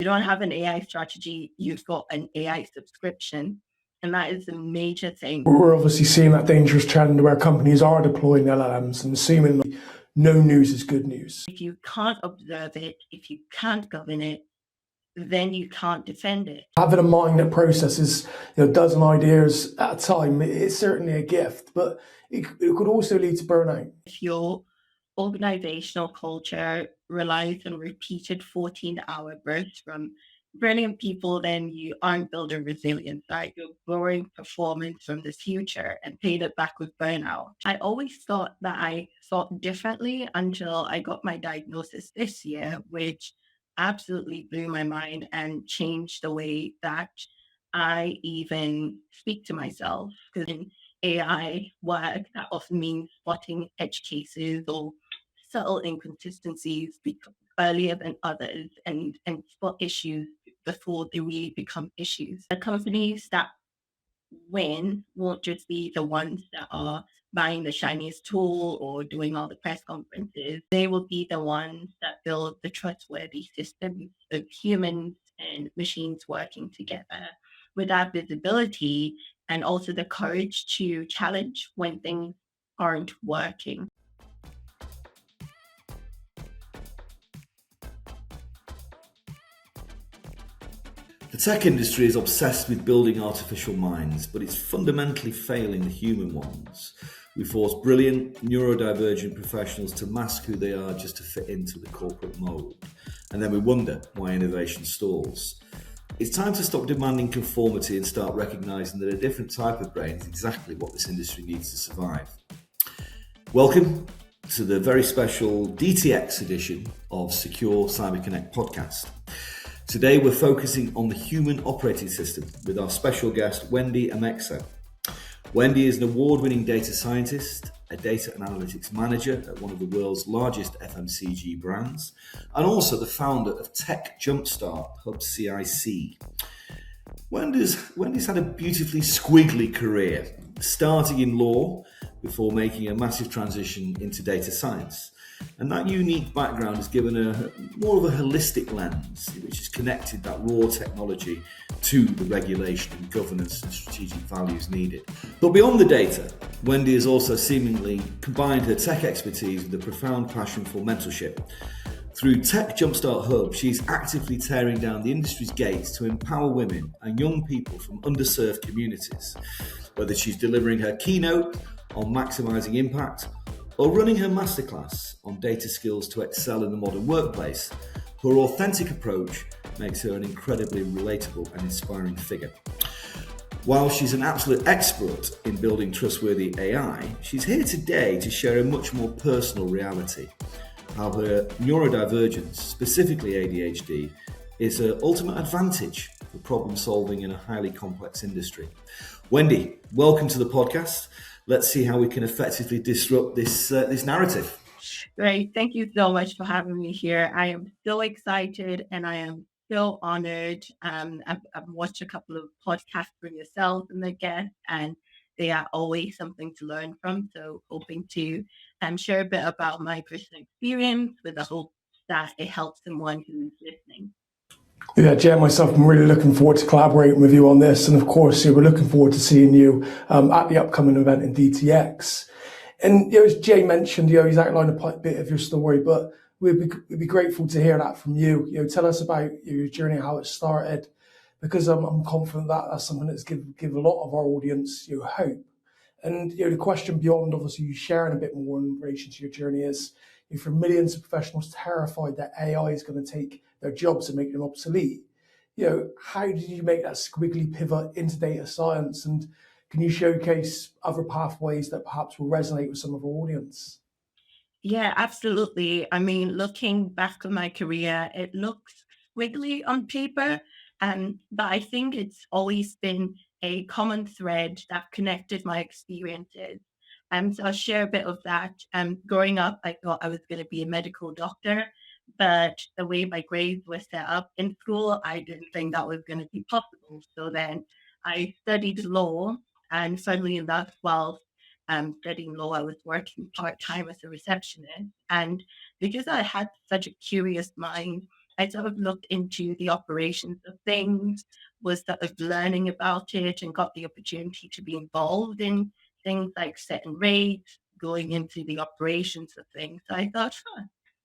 You don't have an AI strategy, you've got an AI subscription. And that is a major thing. We're obviously seeing that dangerous trend where companies are deploying LLMs and seemingly no news is good news. If you can't observe it, if you can't govern it, then you can't defend it. Having a mind that processes a dozen ideas at a time is certainly a gift, but it could also lead to burnout. If your organizational culture relies on repeated 14-hour bursts from brilliant people, then you aren't building resilience, right? You're borrowing performance from the future and paid it back with burnout. I always thought that I thought differently until I got my diagnosis this year, which absolutely blew my mind and changed the way that I even speak to myself. Because in AI work, that often means spotting edge cases or subtle inconsistencies earlier than others and spot issues before they really become issues. The companies that win won't just be the ones that are buying the shiniest tool or doing all the press conferences. They will be the ones that build the trustworthy systems of humans and machines working together with that visibility and also the courage to challenge when things aren't working. The tech industry is obsessed with building artificial minds, but it's fundamentally failing the human ones. We force brilliant, neurodivergent professionals to mask who they are just to fit into the corporate mold. And then we wonder why innovation stalls. It's time to stop demanding conformity and start recognising that a different type of brain is exactly what this industry needs to survive. Welcome to the very special DTX edition of Secure CyberConnect podcast. Today we're focusing on the human operating system with our special guest, Wendy Ameksa. Wendy is an award-winning data scientist, a data and analytics manager at one of the world's largest FMCG brands, and also the founder of Tech Jumpstart Hub CIC. Wendy's had a beautifully squiggly career, starting in law before making a massive transition into data science. And that unique background has given her more of a holistic lens, which has connected that raw technology to the regulation and governance and strategic values needed. But beyond the data, Wendy has also seemingly combined her tech expertise with a profound passion for mentorship. Through Tech Jumpstart Hub, she's actively tearing down the industry's gates to empower women and young people from underserved communities. Whether she's delivering her keynote on maximising impact or running her masterclass on data skills to excel in the modern workplace, her authentic approach makes her an incredibly relatable and inspiring figure. While she's an absolute expert in building trustworthy AI, she's here today to share a much more personal reality, how her neurodivergence, specifically ADHD, is her ultimate advantage for problem solving in a highly complex industry. Wendy, welcome to the podcast. Let's see how we can effectively disrupt this narrative. Great. Thank you so much for having me here. I am so excited and I am so honored. I've watched a couple of podcasts from yourself and the guests, and they are always something to learn from. So hoping to share a bit about my personal experience with the hope that it helps someone who's listening. Yeah, Jay and myself, I'm really looking forward to collaborating with you on this. And of course, we're looking forward to seeing you at the upcoming event in DTX. And as Jay mentioned, he's outlined a bit of your story, but we'd be grateful to hear that from you. Tell us about your journey, how it started, because I'm confident that that's something that's give a lot of our audience hope. And the question beyond obviously you sharing a bit more in relation to your journey is, for millions of professionals terrified that AI is going to take their jobs and make them obsolete, how did you make that squiggly pivot into data science? And can you showcase other pathways that perhaps will resonate with some of our audience? Yeah, absolutely. I mean, looking back on my career, it looks squiggly on paper, but I think it's always been a common thread that connected my experiences. So I'll share a bit of that. Growing up, I thought I was going to be a medical doctor, but the way my grades were set up in school, I didn't think that was going to be possible. So then I studied law, and funnily enough, while studying law, I was working part-time as a receptionist. And because I had such a curious mind, I sort of looked into the operations of things, was sort of learning about it, and got the opportunity to be involved in things like setting rates, going into the operations of things. So I thought,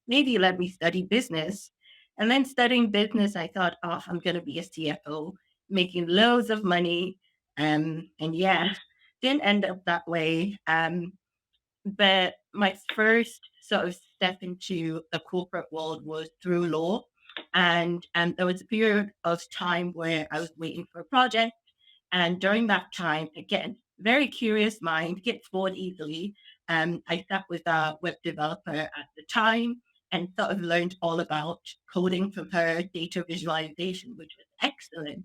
maybe let me study business. And then studying business, I thought, oh, I'm going to be a CFO, making loads of money. And yeah, didn't end up that way. But my first sort of step into the corporate world was through law. And there was a period of time where I was waiting for a project. And during that time, again, very curious mind, gets bored easily. I sat with a web developer at the time and sort of learned all about coding from her, data visualization, which was excellent.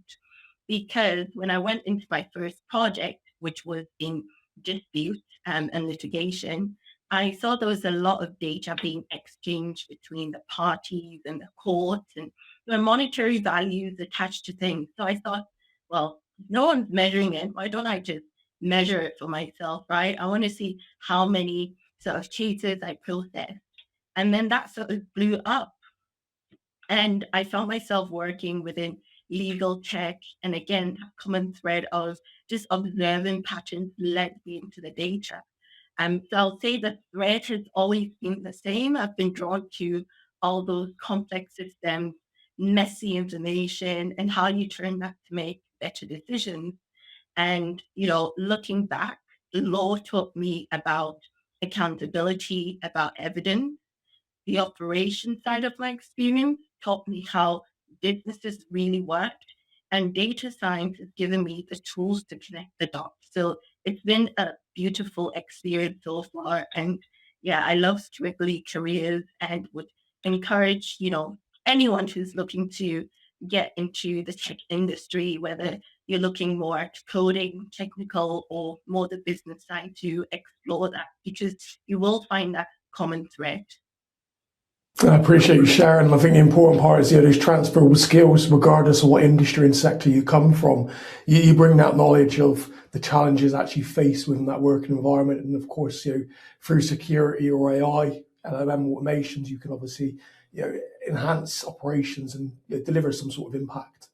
Because when I went into my first project, which was in dispute and litigation, I saw there was a lot of data being exchanged between the parties and the courts, and there were monetary values attached to things. So I thought, well, no one's measuring it. Why don't I just measure it for myself, right? I want to see how many sort of cases I process. And then that sort of blew up. And I found myself working within legal tech. And again, that common thread of just observing patterns led me into the data. So I'll say the thread has always been the same. I've been drawn to all those complex systems, messy information, and how you turn that to make better decisions. And, looking back, law taught me about accountability, about evidence. The operation side of my experience taught me how businesses really worked, and data science has given me the tools to connect the dots. So it's been a beautiful experience so far. And yeah, I love Squiggly careers and would encourage, anyone who's looking to get into the tech industry, whether you're looking more at coding, technical, or more the business side, to explore that, because you will find that common thread. I appreciate you sharing. I think the important part is, those transferable skills, regardless of what industry and sector you come from. You bring that knowledge of the challenges actually faced within that working environment. And of course, through security or AI, LLM automations, you can obviously, enhance operations and deliver some sort of impact.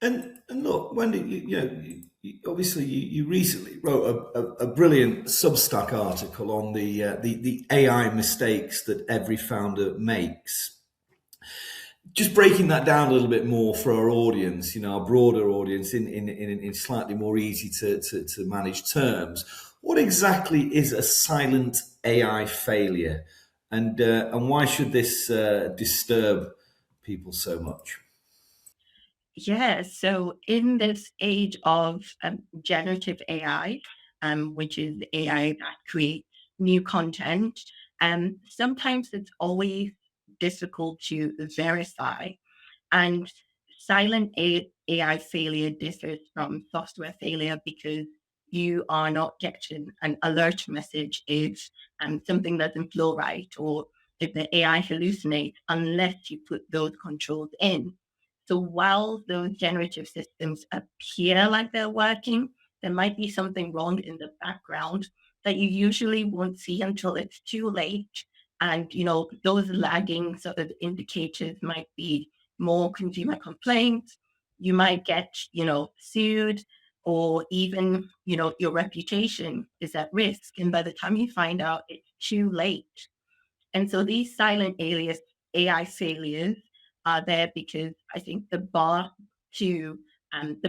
And look, Wendy, obviously you recently wrote a brilliant Substack article on the AI mistakes that every founder makes. Just breaking that down a little bit more for our audience, our broader audience, in slightly more easy to manage terms. What exactly is a silent AI failure, and why should this disturb people so much? Yeah, so in this age of generative AI, which is AI that creates new content, sometimes it's always difficult to verify. And AI failure differs from software failure because you are not getting an alert message if something doesn't flow right, or if the AI hallucinates, unless you put those controls in. So while those generative systems appear like they're working, there might be something wrong in the background that you usually won't see until it's too late. And, those lagging sort of indicators might be more consumer complaints. You might get, sued, or even, your reputation is at risk. And by the time you find out, it's too late. And so these silent alias AI failures are there because I think the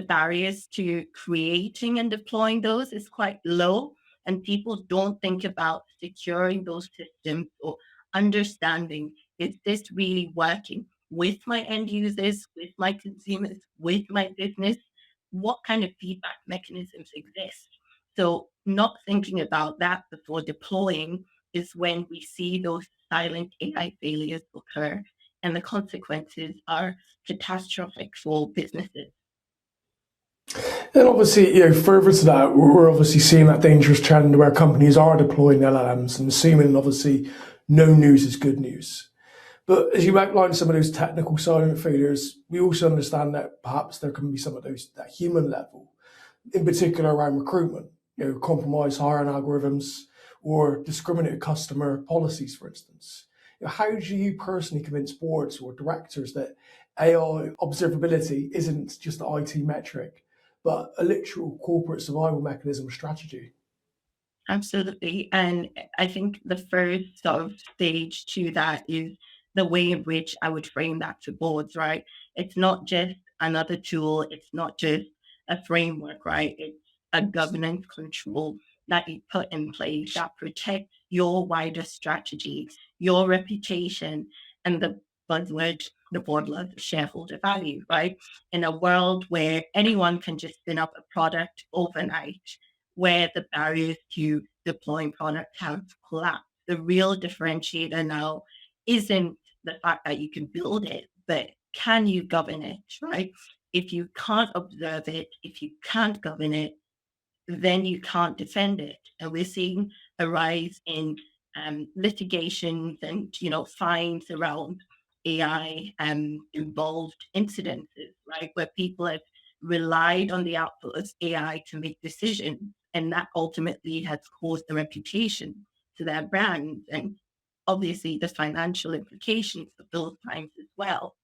barriers to creating and deploying those is quite low, and people don't think about securing those systems or understanding, is this really working with my end users, with my consumers, with my business? What kind of feedback mechanisms exist? So not thinking about that before deploying is when we see those silent AI failures occur, and the consequences are catastrophic for businesses. And obviously, further to that, we're obviously seeing that dangerous trend where companies are deploying LLMs and assuming, obviously, no news is good news. But as you outline some of those technical silent failures, we also understand that perhaps there can be some of those at human level, in particular around recruitment, compromised hiring algorithms or discriminated customer policies, for instance. How do you personally convince boards or directors that AI observability isn't just an IT metric, but a literal corporate survival mechanism strategy? Absolutely. And I think the first sort of stage to that is the way in which I would frame that to boards, right? It's not just another tool, it's not just a framework, right? It's a governance control that you put in place that protects your wider strategy, your reputation, and the buzzword the board loves, shareholder value, right? In a world where anyone can just spin up a product overnight, where the barriers to deploying product have collapsed. The real differentiator now isn't the fact that you can build it, but can you govern it, right? If you can't observe it, if you can't govern it, then you can't defend it. And we're seeing a rise in litigations and fines around AI involved incidences, right, where people have relied on the output of AI to make decisions, and that ultimately has caused the reputation to their brands, and obviously the financial implications of those times as well.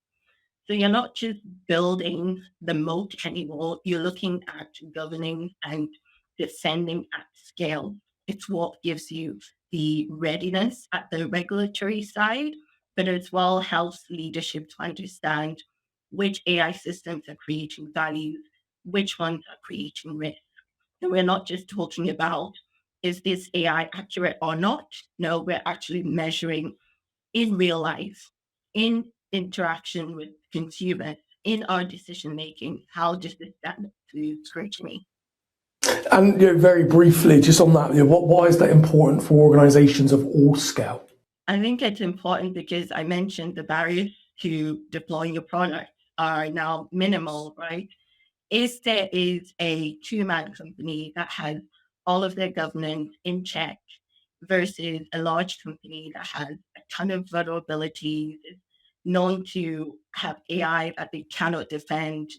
So you're not just building the moat anymore, you're looking at governing and defending at scale. It's what gives you the readiness at the regulatory side, but as well helps leadership to understand which AI systems are creating value, which ones are creating risk. And we're not just talking about, is this AI accurate or not? No, we're actually measuring in real life, in interaction with consumers, in our decision making, how does this stand to scrutiny? And very briefly, just on that, why is that important for organisations of all scale? I think it's important because I mentioned the barriers to deploying your product are now minimal, right? If there is a two-man company that has all of their governance in check versus a large company that has a ton of vulnerabilities, is known to have AI that they cannot defend,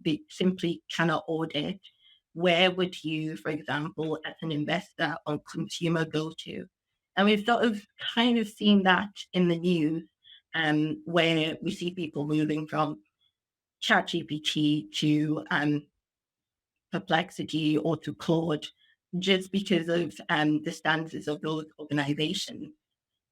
they simply cannot audit, where would you, for example, as an investor or consumer, go to? And we've sort of kind of seen that in the news, where we see people moving from ChatGPT to Perplexity or to Claude, just because of the stances of those organizations,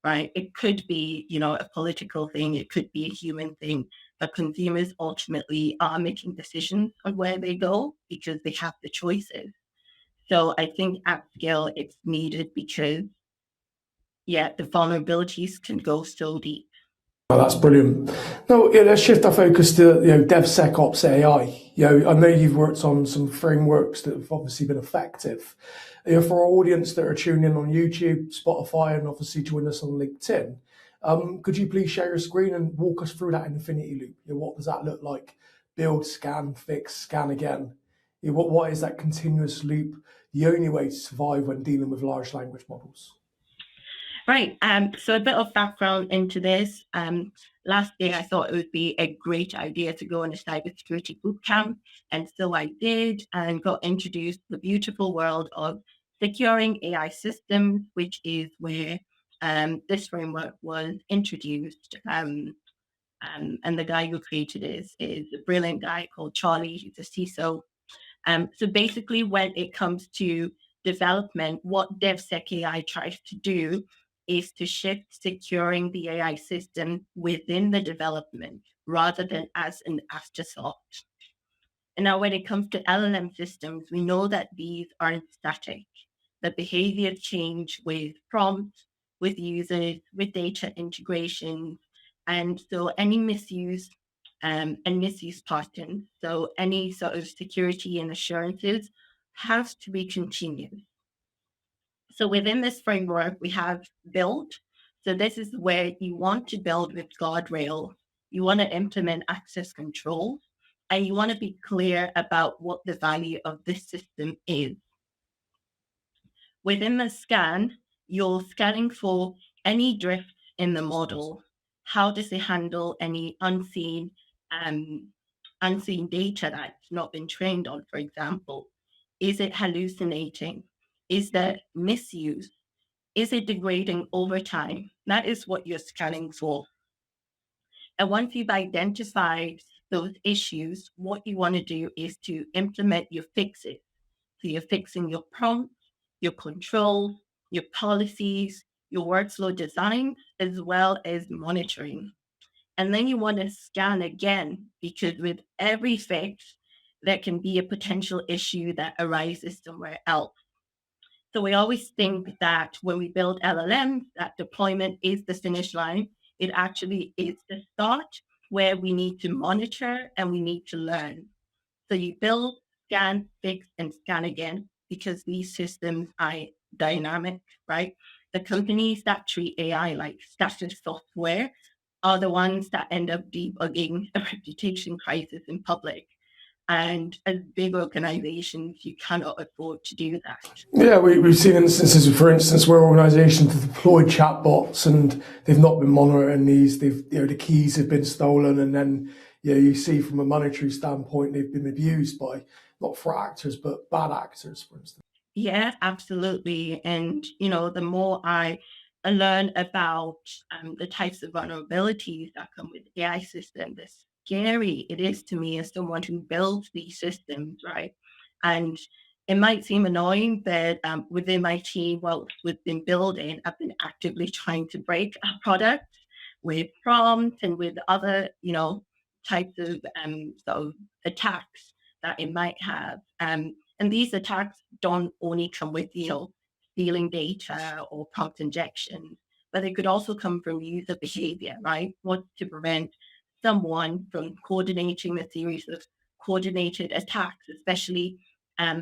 right? It could be, a political thing, it could be a human thing, but consumers ultimately are making decisions on where they go because they have the choices. So I think at scale it's needed because, yeah, the vulnerabilities can go so deep. Oh, that's brilliant. Now, let's shift our focus to DevSecOps AI. I know you've worked on some frameworks that have obviously been effective. For our audience that are tuning in on YouTube, Spotify, and obviously join us on LinkedIn, could you please share your screen and walk us through that infinity loop? What does that look like? Build, scan, fix, scan again. What is that continuous loop? The only way to survive when dealing with large language models. Right. So a bit of background into this. Last year, I thought it would be a great idea to go on a cybersecurity bootcamp, and so I did, and got introduced to the beautiful world of securing AI systems, which is where this framework was introduced. And the guy who created it is a brilliant guy called Charlie. He's a CISO. So basically, when it comes to development, what DevSec AI tries to do is to shift securing the AI system within the development rather than as an afterthought. And now, when it comes to LLM systems, we know that these aren't static. The behavior change with prompts, with users, with data integration. And so any misuse and misuse patterns, so any sort of security and assurances have to be continued. So within this framework, we have build. So this is where you want to build with guardrail. You want to implement access control, and you want to be clear about what the value of this system is. Within the scan, you're scanning for any drift in the model. How does it handle any unseen data that's not been trained on, for example? Is it hallucinating? Is there misuse? Is it degrading over time? That is what you're scanning for. And once you've identified those issues, what you want to do is to implement your fixes. So you're fixing your prompts, your controls, your policies, your workflow design, as well as monitoring. And then you want to scan again, because with every fix, there can be a potential issue that arises somewhere else. So we always think that when we build LLMs, that deployment is the finish line. It actually is the start where we need to monitor and we need to learn. So you build, scan, fix, and scan again, because these systems are dynamic, right? The companies that treat AI like static software are the ones that end up debugging a reputation crisis in public. And as big organizations, you cannot afford to do that. Yeah, we've seen instances, for instance, where organisations have deployed chatbots and they've not been monitoring these. The keys have been stolen, and then you see from a monetary standpoint they've been abused by not threat actors but bad actors, for instance. Yeah, absolutely. And, the more I learn about the types of vulnerabilities that come with AI systems, the scary it is to me as someone who builds these systems, right? And it might seem annoying, but within my team, well, we've been building, I've been actively trying to break our product with prompts and with other, types of sort of attacks that it might have. And these attacks don't only come with, stealing data or prompt injection, but they could also come from user behavior, right? What to prevent someone from coordinating a series of coordinated attacks, especially,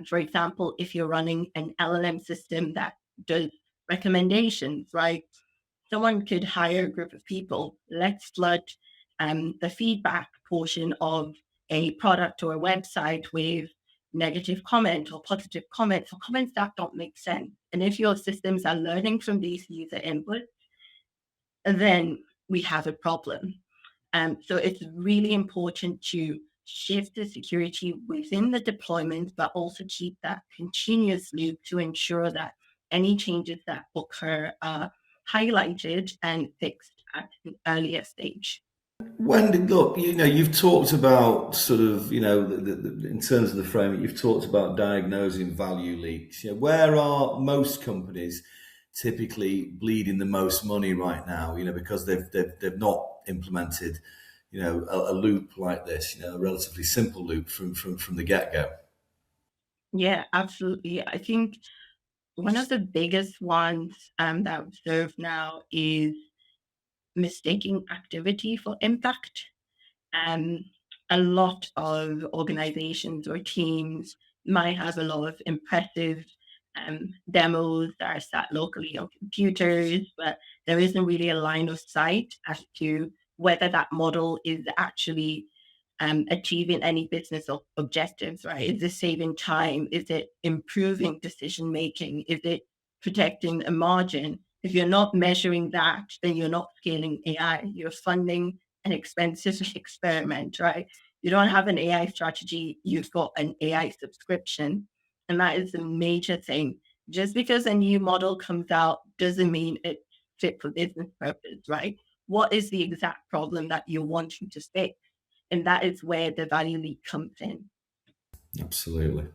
for example, if you're running an LLM system that does recommendations, right? Someone could hire a group of people, let's flood the feedback portion of a product or a website with negative comment or positive comments or comments that don't make sense. And if your systems are learning from these user inputs, then we have a problem. So it's really important to shift the security within the deployment, but also keep that continuous loop to ensure that any changes that occur are highlighted and fixed at an earlier stage. When look, you've talked about sort of, in terms of the framework, you've talked about diagnosing value leaks. Where are most companies typically bleeding the most money right now? Because they've not implemented, a loop like this. A relatively simple loop from the get go. Yeah, absolutely. I think one of the biggest ones that I've observed now is mistaking activity for impact. Um, a lot of organizations or teams might have a lot of impressive demos that are sat locally on computers, but there isn't really a line of sight as to whether that model is actually achieving any business objectives, right? Is it saving time? Is it improving decision making? Is it protecting a margin? If you're not measuring that, then you're not scaling AI. You're funding an expensive experiment, right? You don't have an AI strategy, you've got an AI subscription. And that is a major thing. Just because a new model comes out doesn't mean it's fit for business purpose, right? What is the exact problem that you're wanting to fix? And that is where the value leap comes in. Absolutely.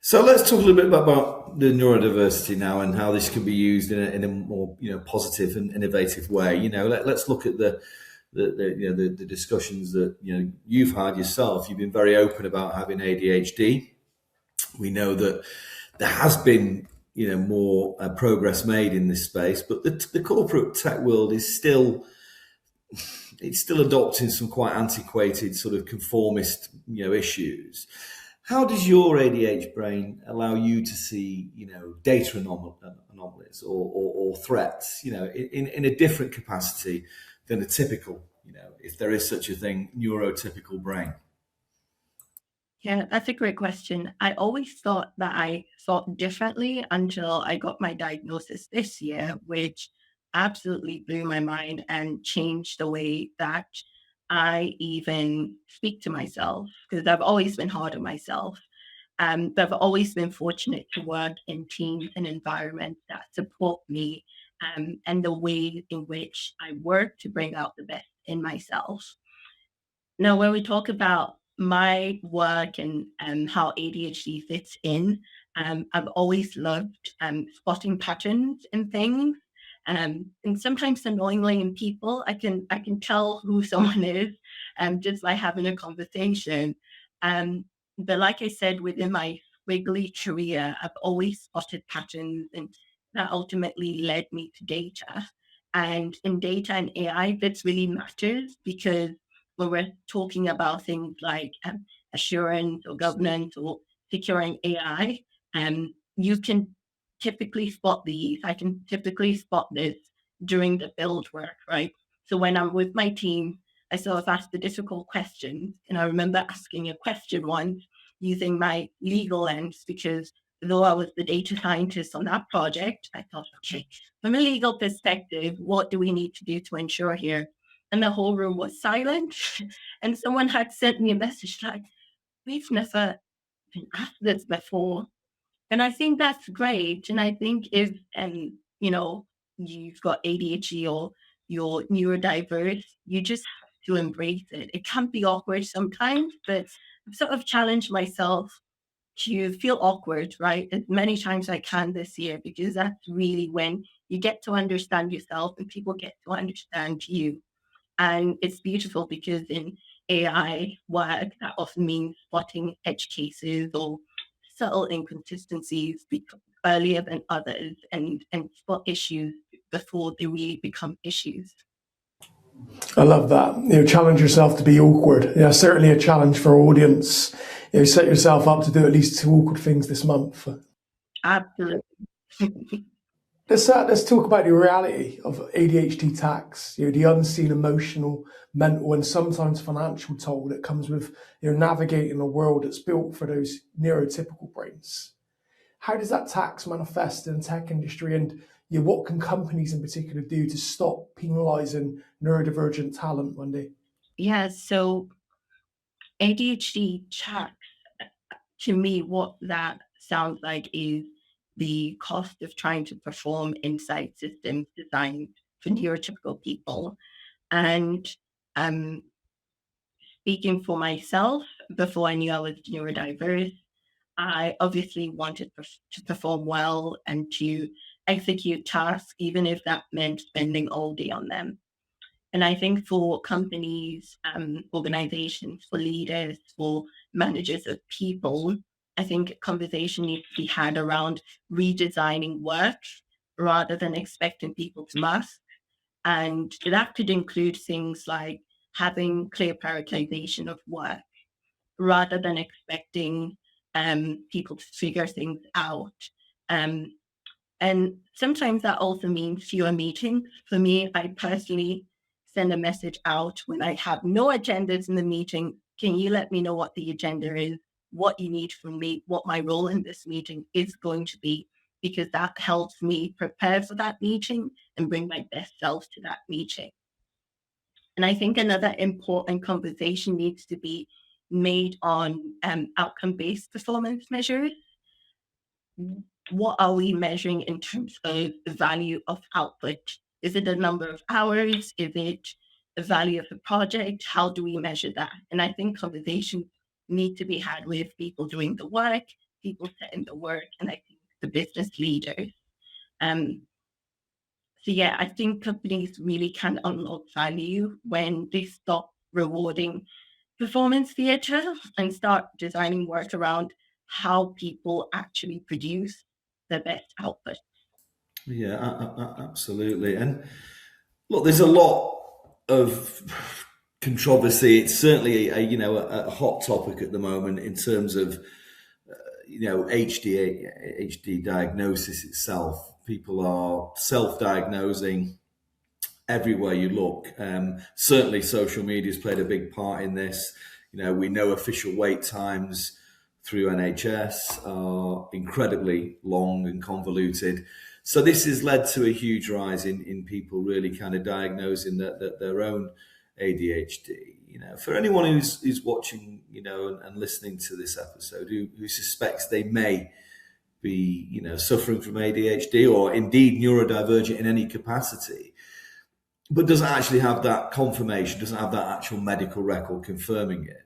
So let's talk a little bit about the neurodiversity now and how this can be used in a more positive and innovative way. Let's look at the discussions that you've had yourself. You've been very open about having ADHD. We know that there has been more progress made in this space, but the corporate tech world is still adopting some quite antiquated sort of conformist issues. How does your ADHD brain allow you to see, data anomalies or threats, in a different capacity than a typical, if there is such a thing, neurotypical brain? Yeah, that's a great question. I always thought that I thought differently until I got my diagnosis this year, which absolutely blew my mind and changed the way that I even speak to myself, because I've always been hard on myself. But I've always been fortunate to work in teams and environments that support me, and the way in which I work to bring out the best in myself. Now, when we talk about my work and how ADHD fits in, I've always loved spotting patterns in things. And sometimes annoyingly in people, I can tell who someone is just by having a conversation. Um, but like I said, within my Squiggly career, I've always spotted patterns, and that ultimately led me to data. And in data and AI, this really matters because when we're talking about things like assurance or governance or securing AI, you can typically spot these. I can typically spot this during the build work, right? So when I'm with my team, I sort of ask the difficult questions. And I remember asking a question once using my legal lens because though I was the data scientist on that project, I thought, okay, from a legal perspective, what do we need to do to ensure here? And the whole room was silent. And someone had sent me a message like, we've never been asked this before. And I think that's great. And I think if, you know, you've got ADHD or you're neurodiverse, you just have to embrace it. It can be awkward sometimes, but I've sort of challenged myself to feel awkward, right? As many times I can this year, because that's really when you get to understand yourself and people get to understand you. And it's beautiful because in AI work, that often means spotting edge cases or subtle inconsistencies earlier than others and spot issues before they really become issues. I love that. Challenge yourself to be awkward. Certainly a challenge for our audience. Set yourself up to do at least 2 awkward things this month. Absolutely. Let's talk about the reality of ADHD tax. The unseen emotional, mental, and sometimes financial toll that comes with navigating a world that's built for those neurotypical brains. How does that tax manifest in the tech industry, and what can companies in particular do to stop penalising neurodivergent talent, Wendy? Yeah, so ADHD tax, to me, what that sounds like is the cost of trying to perform inside systems designed for neurotypical people. And um, speaking for myself, before I knew I was neurodiverse, I obviously wanted to perform well and to execute tasks, even if that meant spending all day on them. And I think for companies, organizations, for leaders, for managers of people, I think a conversation needs to be had around redesigning work rather than expecting people to master. And that could include things like having clear prioritization of work rather than expecting people to figure things out. Um, and sometimes that also means fewer meetings. For me, I personally send a message out when I have no agendas in the meeting. Can you let me know what the agenda is, what you need from me, what my role in this meeting is going to be? Because that helps me prepare for that meeting and bring my best self to that meeting. And I think another important conversation needs to be made on outcome-based performance measures. What are we measuring in terms of the value of output? Is it the number of hours? Is it the value of the project? How do we measure that? And I think conversations need to be had with people doing the work, people setting the work, and I think the business leaders. Um, so yeah, I think companies really can unlock value when they stop rewarding performance theater and start designing work around how people actually produce the best output. Yeah, absolutely. And look, there's a lot of controversy. It's certainly a hot topic at the moment in terms of HD diagnosis itself. People are self-diagnosing everywhere you look. Certainly, social media has played a big part in this. We know official wait times through NHS are incredibly long and convoluted. So this has led to a huge rise in people really kind of diagnosing their own ADHD. for anyone who's watching, and listening to this episode, who suspects they may be, suffering from ADHD or indeed neurodivergent in any capacity, but doesn't actually have that confirmation, doesn't have that actual medical record confirming it,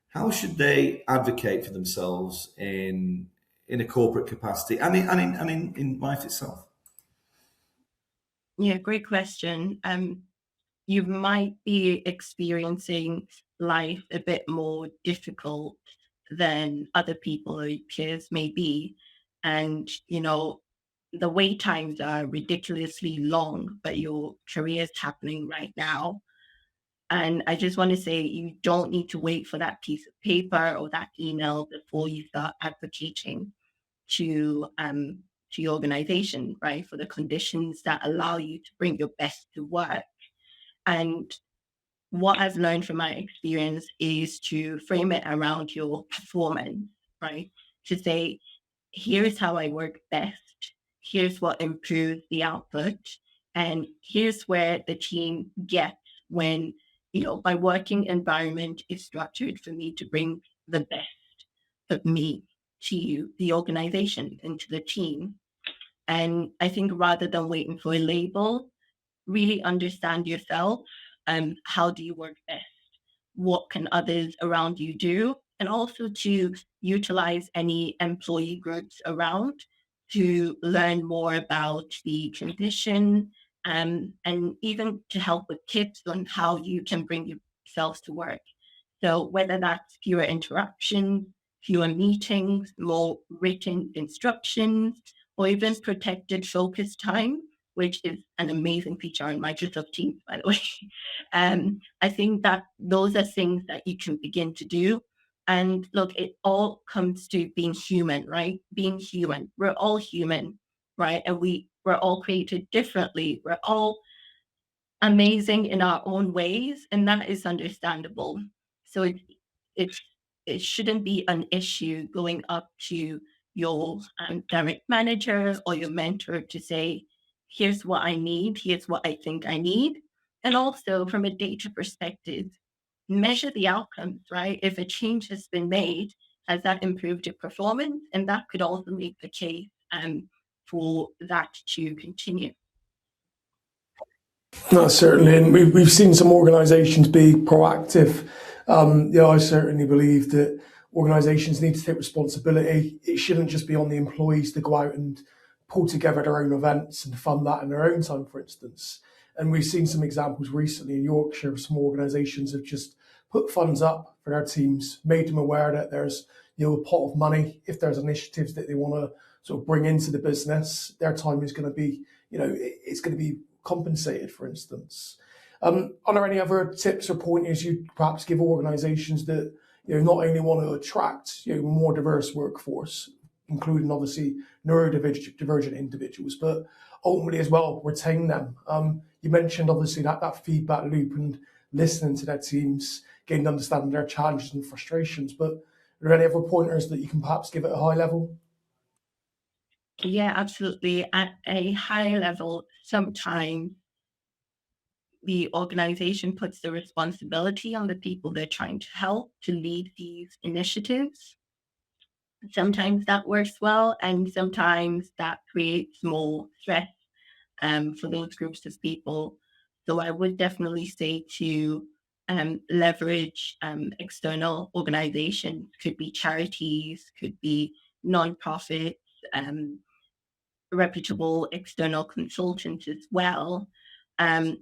how should they advocate for themselves in a corporate capacity and in life itself? Yeah, great question. You might be experiencing life a bit more difficult than other people or your peers may be. And, the wait times are ridiculously long, but your career is happening right now. And I just want to say you don't need to wait for that piece of paper or that email before you start advocating to your organization, right? For the conditions that allow you to bring your best to work. And what I've learned from my experience is to frame it around your performance, right? To say, here's how I work best, here's what improves the output, and here's where the team gets when, my working environment is structured for me to bring the best of me to the organization and to the team. And I think rather than waiting for a label, really understand yourself. How do you work best? What can others around you do? And also to utilize any employee groups around to learn more about the condition, and even to help with tips on how you can bring yourself to work. So whether that's fewer interruptions, fewer meetings, more written instructions, or even protected focus time, which is an amazing feature on Microsoft Teams, by the way. I think that those are things that you can begin to do. And look, it all comes to being human, right? Being human. We're all human, right? And we're all created differently. We're all amazing in our own ways, and that is understandable. So it it shouldn't be an issue going up to your direct manager or your mentor to say, "Here's what I need. Here's what I think I need." And also, from a data perspective, measure the outcomes. Right? If a change has been made, has that improved your performance? And that could also make the case for that to continue. No, certainly, and we've seen some organisations be proactive. I certainly believe that organisations need to take responsibility. It shouldn't just be on the employees to go out and pull together their own events and fund that in their own time, for instance. And we've seen some examples recently in Yorkshire. Some organisations have just put funds up for their teams, made them aware that there's a pot of money. If there's initiatives that they want to sort of bring into the business, their time is going to be, it's going to be compensated, for instance. Are there any other tips or pointers you'd perhaps give organisations that not only want to attract more diverse workforce, including obviously neurodivergent individuals, but ultimately as well retain them? You mentioned obviously that feedback loop and listening to their teams, getting to understand their challenges and frustrations. But are there any other pointers that you can perhaps give at a high level? Yeah, absolutely. At a high level, sometimes the organization puts the responsibility on the people they're trying to help to lead these initiatives. Sometimes that works well, and sometimes that creates more stress for those groups of people. So I would definitely say to leverage external organizations, could be charities, could be nonprofits, um, reputable external consultants as well. Um,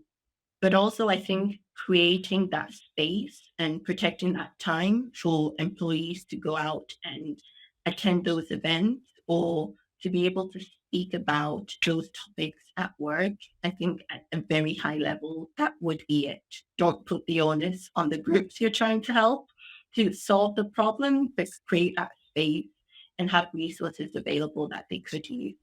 but also, I think creating that space and protecting that time for employees to go out and attend those events or to be able to speak about those topics at work, I think at a very high level, that would be it. Don't put the onus on the groups you're trying to help to solve the problem, but create that space and have resources available that they could use.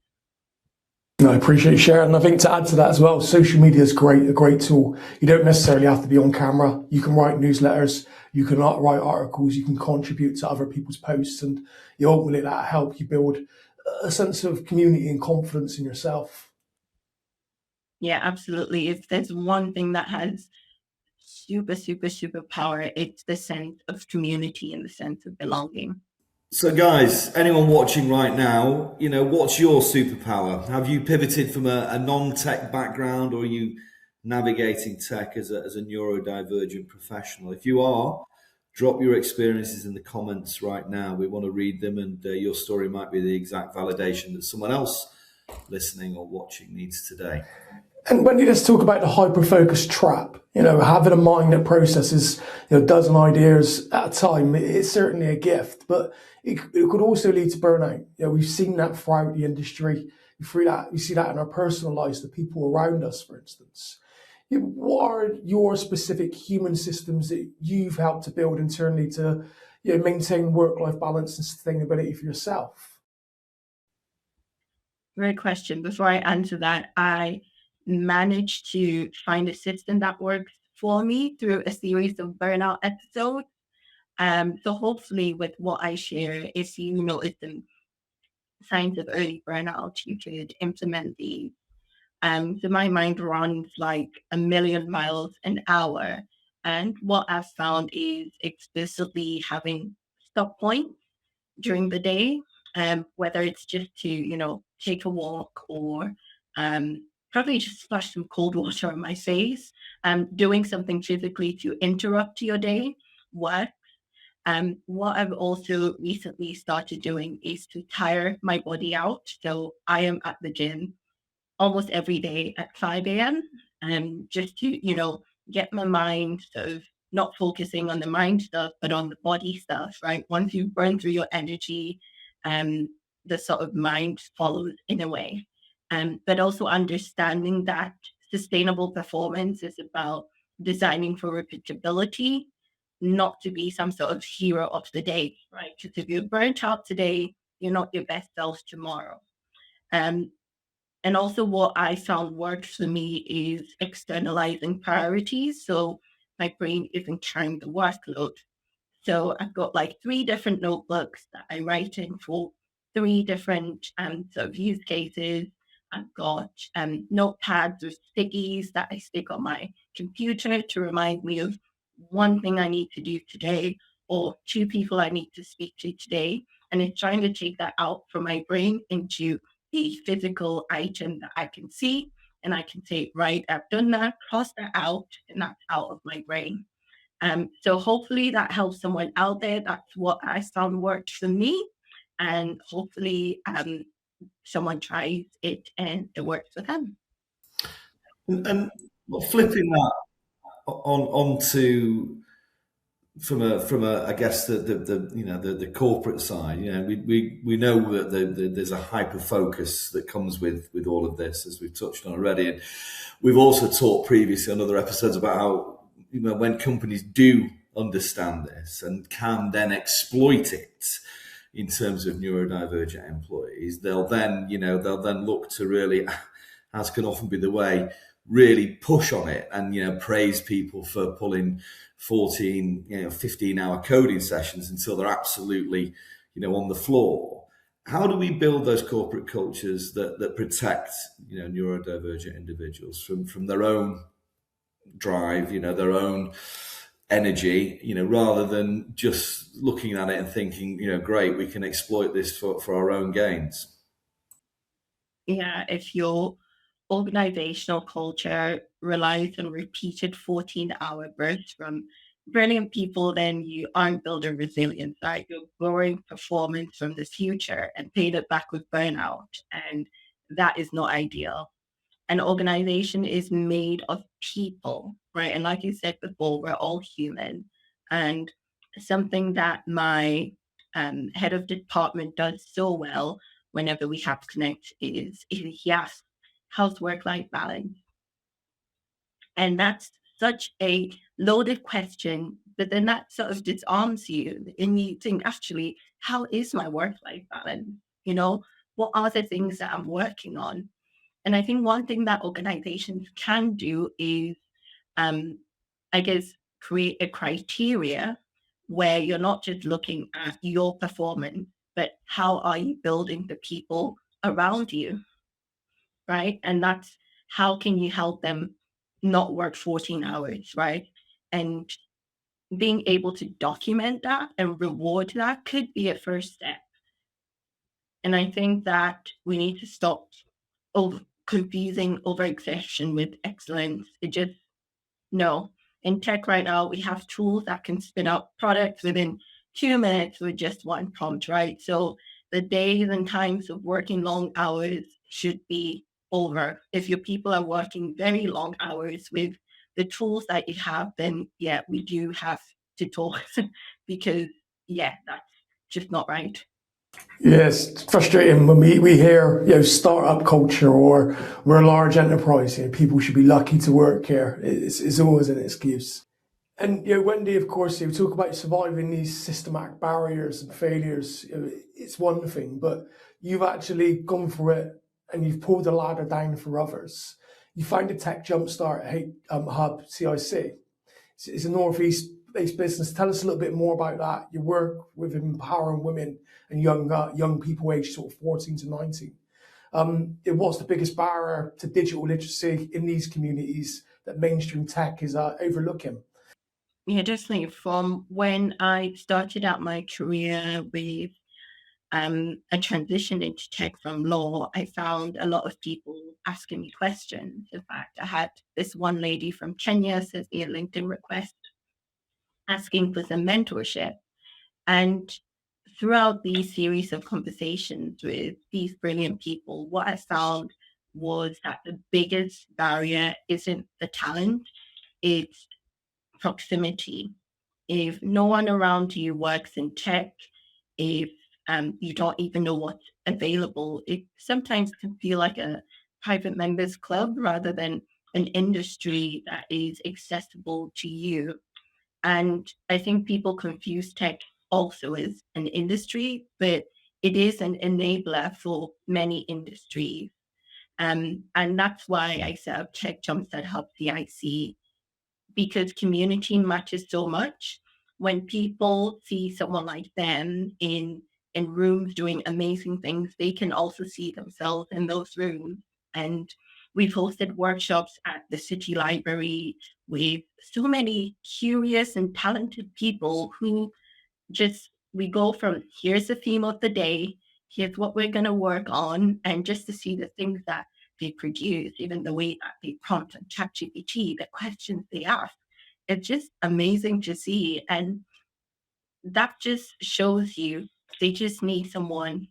No, I appreciate you sharing. And I think to add to that as well, social media is a great tool. You don't necessarily have to be on camera. You can write newsletters, you can write articles, you can contribute to other people's posts, and ultimately that help you build a sense of community and confidence in yourself. Yeah, absolutely. If there's one thing that has superpower. It's the sense of community and the sense of belonging. So, guys, anyone watching right now, what's your superpower? Have you pivoted from a non-tech background, or are you navigating tech as a neurodivergent professional? If you are, drop your experiences in the comments right now. We want to read them, and your story might be the exact validation that someone else listening or watching needs today. And when you just talk about the hyperfocus trap, having a mind that processes, a dozen ideas at a time, it's certainly a gift, but it could also lead to burnout. We've seen that throughout the industry. We see that in our personal lives, the people around us, for instance. What are your specific human systems that you've helped to build internally to maintain work-life balance and sustainability for yourself? Great question. Before I answer that, I managed to find a system that works for me through a series of burnout episodes. So hopefully with what I share, if you notice some signs of early burnout, you could implement these. So my mind runs like a million miles an hour. And what I've found is explicitly having stop points during the day, whether it's just to, take a walk or probably just splash some cold water on my face, doing something physically to interrupt your day works. What I've also recently started doing is to tire my body out. So I am at the gym almost every day at 5 a.m. Just to, get my mind sort of not focusing on the mind stuff, but on the body stuff, right? Once you burn through your energy, um, the sort of mind follows in a way. But also understanding that sustainable performance is about designing for repeatability, not to be some sort of hero of the day, right? Because if you're burnt out today, you're not your best self tomorrow. Um, and also, what I found works for me is externalizing priorities. So my brain isn't carrying the workload. So I've got like three different notebooks that I write in for three different sort of use cases. I've got notepads with stickies that I stick on my computer to remind me of one thing I need to do today or two people I need to speak to today. And it's trying to take that out from my brain into a physical item that I can see. And I can say, right, I've done that, cross that out, and that's out of my brain. So hopefully that helps someone out there. That's what I found worked for me. And hopefully someone tries it and it works for them. And flipping that onto from a I guess the corporate side, we know that there's a hyper focus that comes with all of this, as we've touched on already, and we've also talked previously on other episodes about how when companies do understand this and can then exploit it in terms of neurodivergent employees, they'll then look to really, as can often be the way, really push on it and praise people for pulling 14 15-hour coding sessions until they're absolutely on the floor. How do we build those corporate cultures that protect neurodivergent individuals from their own drive, their own energy, rather than just looking at it and thinking, great, we can exploit this for our own gains? Yeah, if your organizational culture relies on repeated 14-hour bursts from brilliant people, then you aren't building resilience, right? You're borrowing performance from the future and paid it back with burnout. And that is not ideal. An organization is made of people, right? And like you said before, we're all human. And something that my head of department does so well whenever we have to connect is he asks, how's work-life balance? And that's such a loaded question, but then that sort of disarms you and you think, actually, how is my work-life balance? What are the things that I'm working on? And I think one thing that organizations can do is, um, I guess, create a criteria where you're not just looking at your performance, but how are you building the people around you, right? And that's how can you help them not work 14 hours, right? And being able to document that and reward that could be a first step. And I think that we need to stop confusing overexertion with excellence. It just, no. In tech right now, we have tools that can spin up products within 2 minutes with just one prompt, right? So the days and times of working long hours should be over. If your people are working very long hours with the tools that you have, then yeah, we do have to talk because yeah, that's just not right. Yes, it's frustrating when we hear, startup culture or we're a large enterprise, people should be lucky to work here. It's always an excuse. And Wendy, of course, you talk about surviving these systematic barriers and failures. It's one thing, but you've actually gone for it and you've pulled the ladder down for others. You found a tech jumpstart hub CIC. It's a northeast-based business. Tell us a little bit more about that. Your work with empowering women and young people aged sort of 14 to 19. What's the biggest barrier to digital literacy in these communities that mainstream tech is overlooking? Yeah, definitely. From when I started out my career with a transition into tech from law, I found a lot of people asking me questions. In fact, I had this one lady from Kenya send me a LinkedIn request asking for some mentorship. And throughout these series of conversations with these brilliant people, what I found was that the biggest barrier isn't the talent, it's proximity. If no one around you works in tech, if you don't even know what's available, it sometimes can feel like a private members club rather than an industry that is accessible to you. And I think people confuse tech also as an industry, but it is an enabler for many industries. And that's why I set up Tech Jumpstart Hub CIC, because community matters so much. When people see someone like them in rooms doing amazing things, they can also see themselves in those rooms. And we've hosted workshops at the city library with so many curious and talented people who just, we go from here's the theme of the day, here's what we're going to work on, and just to see the things that they produce, even the way that they prompt on ChatGPT, the questions they ask, it's just amazing to see. And that just shows you they just need someone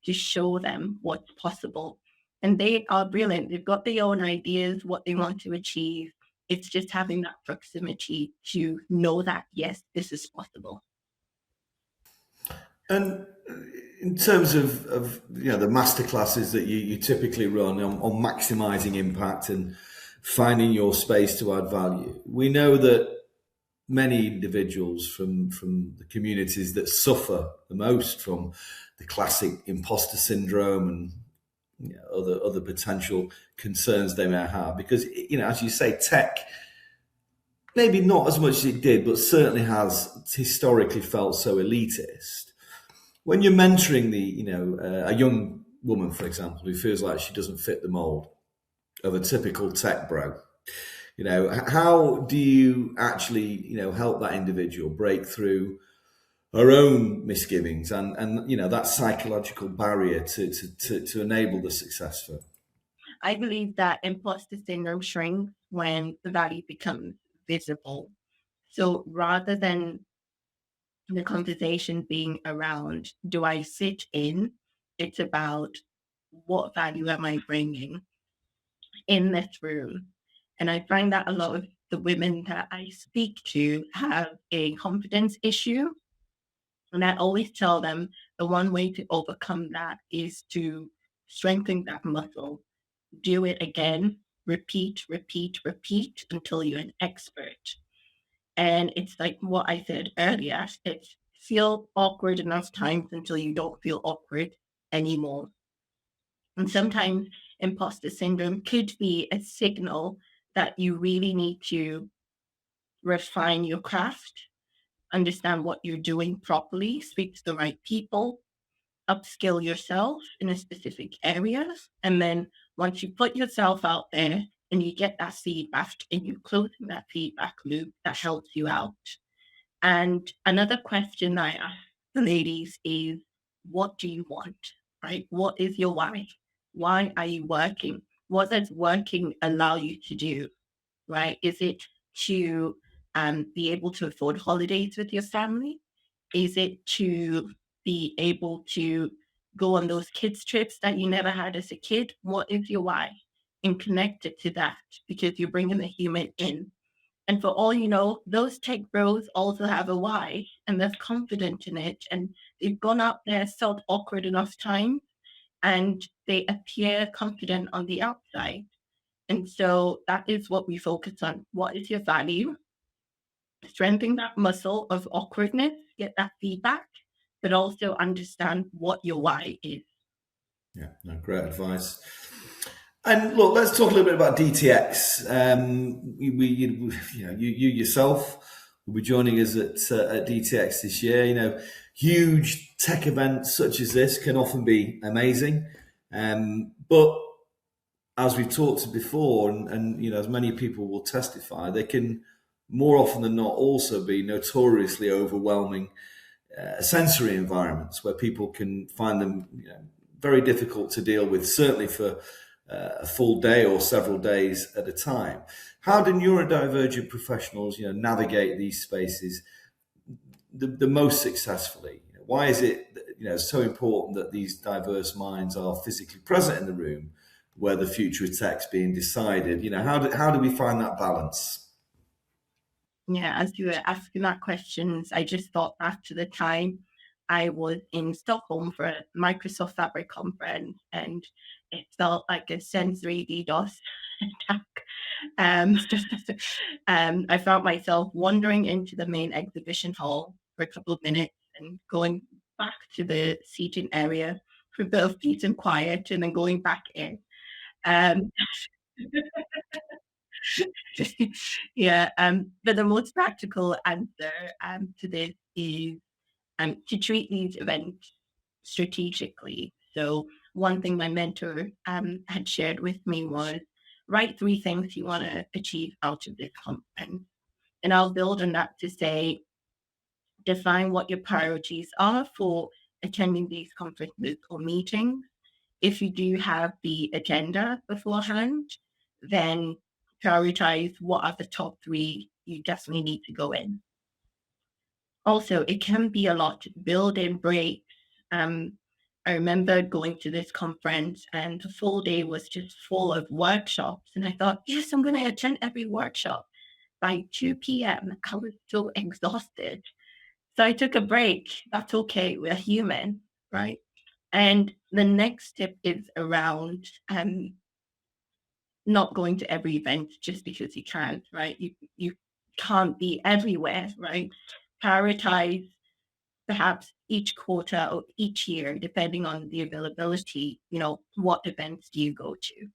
to show them what's possible. And they are brilliant. They've got their own ideas, what they want to achieve. It's just having that proximity to know that, yes, this is possible. And in terms of the masterclasses that you typically run on maximising impact and finding your space to add value, we know that many individuals from the communities that suffer the most from the classic imposter syndrome and other potential concerns they may have, because as you say, tech maybe not as much as it did, but certainly has historically felt so elitist. When you're mentoring a young woman, for example, who feels like she doesn't fit the mold of a typical tech bro, how do you actually help that individual break through her own misgivings and that psychological barrier to enable the success for her? I believe that imposter syndrome shrinks when the value becomes visible. So rather than the conversation being around, do I sit in? It's about what value am I bringing in this room? And I find that a lot of the women that I speak to have a confidence issue. And I always tell them the one way to overcome that is to strengthen that muscle. Do it again, repeat, repeat, repeat until you're an expert. And it's like what I said earlier, it's feel awkward enough times until you don't feel awkward anymore. And sometimes imposter syndrome could be a signal that you really need to refine your craft, understand what you're doing properly, speak to the right people, upskill yourself in a specific area. And then once you put yourself out there, and you get that feedback and you close that feedback loop that helps you out. And another question I ask the ladies is, what do you want? Right? What is your why? Why are you working? What does working allow you to do? Right? Is it to be able to afford holidays with your family? Is it to be able to go on those kids' trips that you never had as a kid? What is your why? And connect it to that, because you're bringing the human in. And for all you know, those tech bros also have a why and they're confident in it. And they've gone out there, felt awkward enough time, and they appear confident on the outside. And so that is what we focus on. What is your value? Strengthen that muscle of awkwardness, get that feedback, but also understand what your why is. Yeah, no, great advice. And look, let's talk a little bit about DTX. You yourself will be joining us at DTX this year. You know, huge tech events such as this can often be amazing, but as we've talked before, and you know, as many people will testify, they can more often than not also be notoriously overwhelming sensory environments where people can find them, you know, very difficult to deal with, certainly for a full day or several days at a time. How do neurodivergent professionals, you know, navigate these spaces the most successfully? Why is it, you know, so important that these diverse minds are physically present in the room where the future of tech's being decided? You know, how do we find that balance? Yeah, as you were asking that questions, I just thought back to the time I was in Stockholm for a Microsoft Fabric conference, and it felt like a sensory DDoS attack. Um, I found myself wandering into the main exhibition hall for a couple of minutes and going back to the seating area for a bit of peace and quiet, and then going back in. Um, yeah, but the most practical answer to this is to treat these events strategically. So one thing my mentor had shared with me was, write 3 things you want to achieve out of this conference. And I'll build on that to say, define what your priorities are for attending these conferences or meetings. If you do have the agenda beforehand, then prioritize what are the top 3 you definitely need to go in. Also, it can be a lot to build in breaks. I remember going to this conference and the full day was just full of workshops. And I thought, yes, I'm going to attend every workshop. By 2 p.m., I was so exhausted. So I took a break. That's okay. We're human, right? And the next tip is around not going to every event just because you can't, right? You can't be everywhere, right? Prioritize perhaps each quarter or each year, depending on the availability, you know, what events do you go to?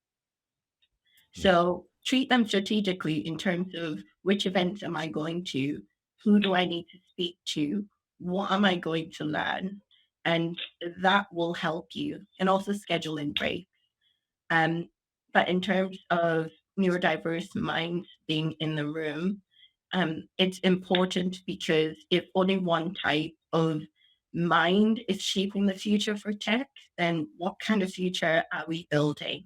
So treat them strategically in terms of which events am I going to? Who do I need to speak to? What am I going to learn? And that will help you. And also schedule in breaks. But in terms of neurodiverse minds being in the room, it's important because if only one type of mind is shaping the future for tech, then what kind of future are we building?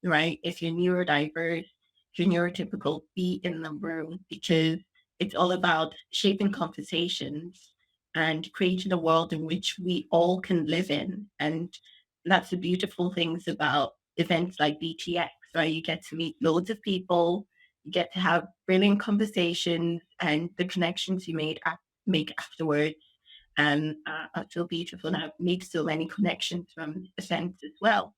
Right? If you're neurodiverse, if you're neurotypical, be in the room, because it's all about shaping conversations and creating a world in which we all can live in. And that's the beautiful things about events like DTX, right? You get to meet loads of people, you get to have brilliant conversations, and the connections you make afterwards are so beautiful. And I've made so many connections from events as well.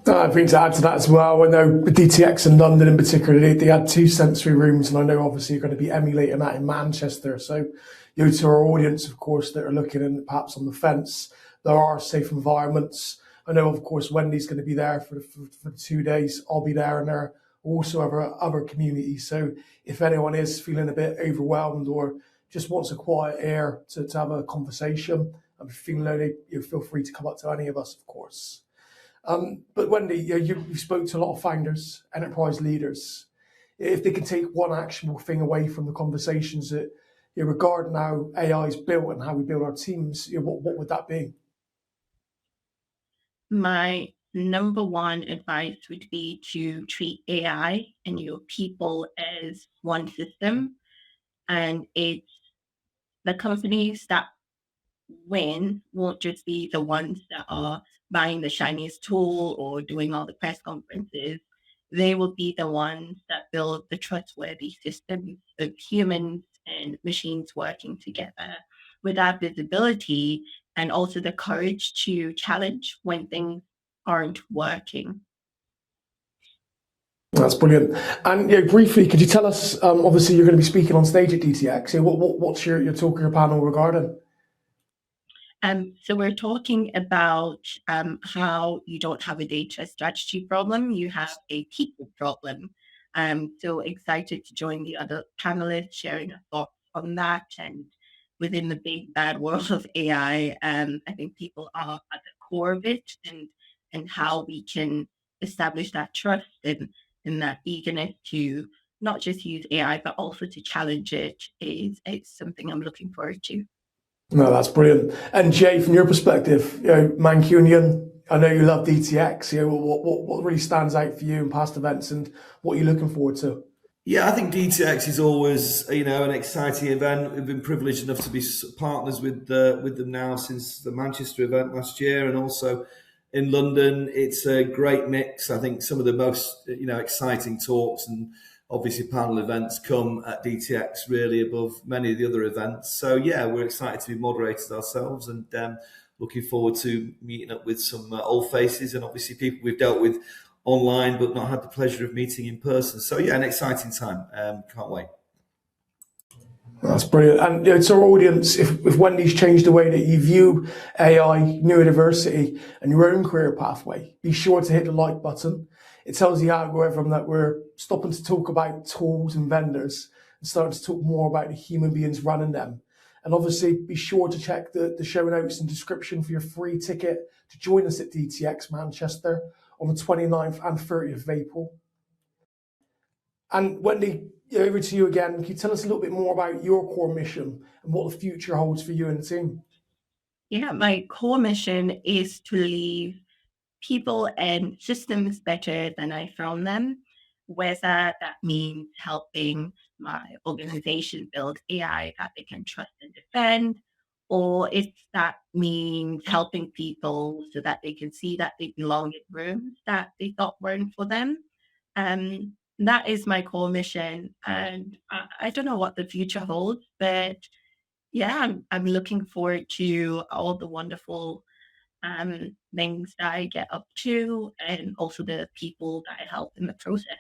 I think to add to that as well, I know the DTX in London in particular, they had 2 sensory rooms, and I know obviously you're going to be emulating that in Manchester. So, you know, to our audience, of course, that are looking and perhaps on the fence, there are safe environments. I know, of course, Wendy's going to be there for the 2 days. I'll be there, and there are also other communities. So, if anyone is feeling a bit overwhelmed or just wants a quiet air to have a conversation, and feeling lonely, you feel free to come up to any of us, of course. But Wendy, you spoke to a lot of founders, enterprise leaders. If they can take one actionable thing away from the conversations that regarding how AI is built and how we build our teams, what would that be? My number one advice would be to treat AI and your people as one system. And it's the companies that win won't just be the ones that are buying the shiniest tool or doing all the press conferences. They will be the ones that build the trustworthy systems of humans and machines working together with that visibility and also the courage to challenge when things aren't working. That's brilliant. And briefly, could you tell us? Obviously, you're going to be speaking on stage at DTX. What's your talk or your panel regarding? So we're talking about how you don't have a data strategy problem, you have a people problem. So excited to join the other panelists sharing our thoughts on that. And within the big bad world of AI, I think people are at the core of it, and how we can establish that trust and that eagerness to not just use AI, but also to challenge it is something I'm looking forward to. No, that's brilliant. And Jay, from your perspective, Mancunian, I know you love DTX. What really stands out for you in past events, and what are you looking forward to? Yeah, I think DTX is always, an exciting event. We've been privileged enough to be partners with them now since the Manchester event last year, and also in London. It's a great mix. I think some of the most, exciting talks and obviously panel events come at DTX really above many of the other events. So yeah, we're excited to be moderators ourselves, and looking forward to meeting up with some old faces and obviously people we've dealt with online but not had the pleasure of meeting in person. So yeah, an exciting time. Can't wait. That's brilliant. And to our audience, if Wendy's changed the way that you view AI, neurodiversity, and your own career pathway, be sure to hit the like button. It tells the algorithm that we're stopping to talk about tools and vendors and starting to talk more about the human beings running them. And obviously, be sure to check the show notes and description for your free ticket to join us at DTX Manchester on the 29th and 30th of April. And Wendy, over to you again. Can you tell us a little bit more about your core mission and what the future holds for you and the team? Yeah, my core mission is to leave people and systems better than I found them, whether that means helping my organization build AI that they can trust and defend, or if that means helping people so that they can see that they belong in rooms that they thought weren't for them. That is my core mission. And I don't know what the future holds, but yeah, I'm looking forward to all the wonderful things that I get up to, and also the people that I help in the process.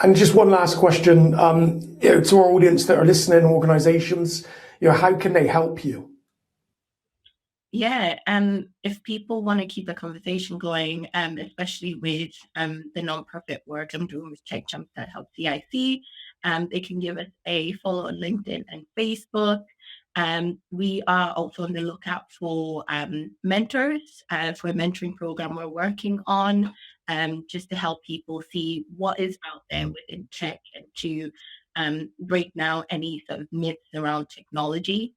And just one last question, to our audience that are listening, organizations, how can they help you? Yeah, if people want to keep the conversation going, especially with the nonprofit work I'm doing with Tech Jumpstart Help CIC, they can give us a follow on LinkedIn and Facebook. We are also on the lookout for mentors for a mentoring program we're working on, just to help people see what is out there within tech and to break down any sort of myths around technology.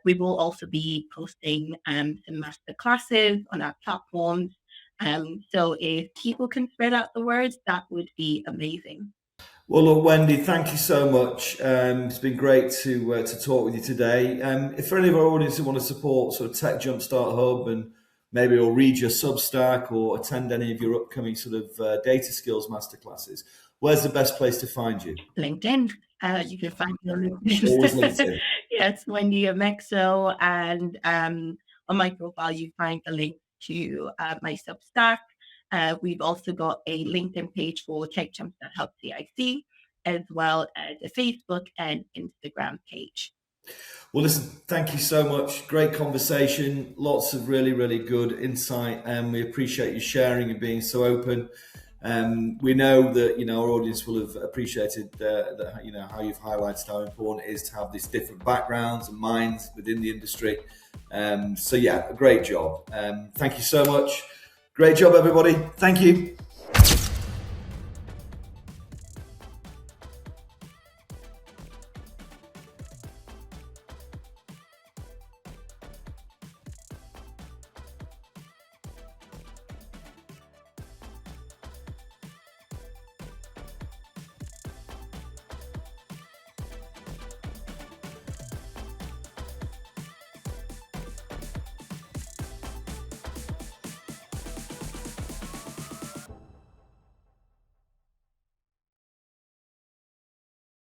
We will also be posting some master classes on our platforms. So if people can spread out the words, that would be amazing. Well, look, Wendy, thank you so much. It's been great to talk with you today. If for any of our audience who want to support sort of Tech Jumpstart Hub, and maybe or read your Substack or attend any of your upcoming sort of data skills masterclasses, where's the best place to find you? LinkedIn. You can find me on LinkedIn. Always LinkedIn. Yes, Wendy Amexo, and on my profile you find the link to my Substack. We've also got a LinkedIn page for Tech Jumpstart Help CIC, as well as a Facebook and Instagram page. Well, listen, thank you so much. Great conversation. Lots of really, really good insight, and we appreciate you sharing and being so open. We know that our audience will have appreciated that how you've highlighted how important it is to have these different backgrounds and minds within the industry. So yeah, a great job. Thank you so much. Great job, everybody. Thank you.